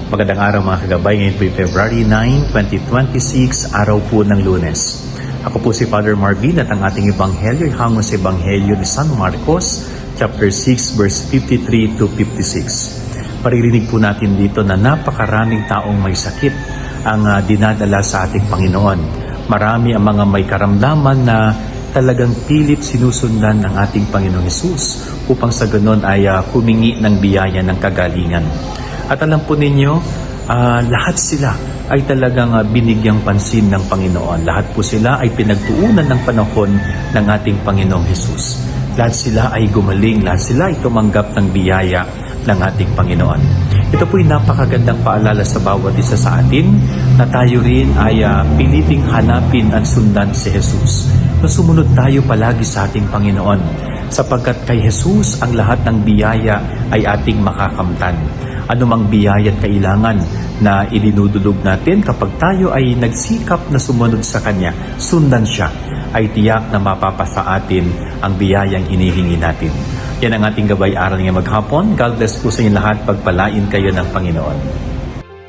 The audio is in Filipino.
Magandang araw mga kagabay. Ngayon po ay February 9, 2026, araw po ng Lunes. Ako po si Father Marvin at ang ating ebanghelyo ay hango sa ebanghelyo ni San Marcos, chapter 6, verse 53 to 56. Maririnig po natin dito na napakaraming taong may sakit ang dinadala sa ating Panginoon. Marami ang mga may karamdaman na talagang pilit sinusundan ng ating Panginoong Hesus upang sa ganon ay humingi ng biyaya ng kagalingan. At alam po ninyo, lahat sila ay talagang binigyang pansin ng Panginoon. Lahat po sila ay pinagtuunan ng panahon ng ating Panginoong Hesus. Lahat sila ay gumaling, lahat sila ay tumanggap ng biyaya ng ating Panginoon. Ito po'y napakagandang paalala sa bawat isa sa atin na tayo rin ay piliting hanapin at sundan si Hesus. Na sumunod tayo palagi sa ating Panginoon sapagkat kay Hesus ang lahat ng biyaya ay ating makakamtan. Anumang biyaya at kailangan na idinudulog natin kapag tayo ay nagsikap na sumunod sa Kanya, sundan Siya, ay tiyak na mapapasa atin ang biyayang hinihingi natin. Yan ang ating gabay-aral ngayong maghapon. God bless po sa inyo lahat. Pagpalain kayo ng Panginoon.